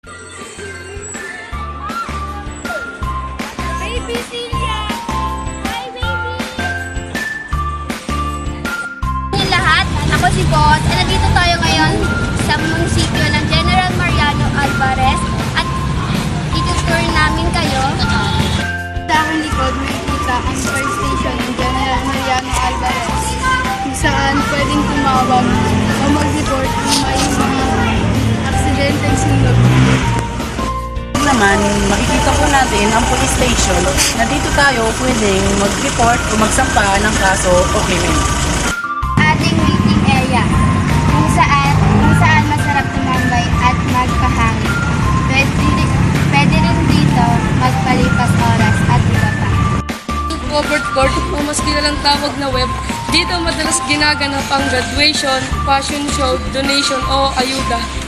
Baby Celia! Hi, baby! Yung lahat, ako si Bot, at nandito tayo ngayon sa munisipyo ng General Mariano Alvarez at itutour namin kayo. Sa aking likod, makikita ang fire station ng General Mariano Alvarez kung saan pwedeng tumawag o mag-report kung may mga aksidenteng sunog. Naman, makikita po natin ang police station na dito tayo pwedeng mag-report o magsampa ng kaso o krimen. Ating waiting area kung saan masarap tumambay at magpahangin. Pwede rin dito magpalipas oras at iba pa. Covered court o mas kilalang tawag na web, dito madalas ginaganap ang graduation, fashion show, donation o ayuda.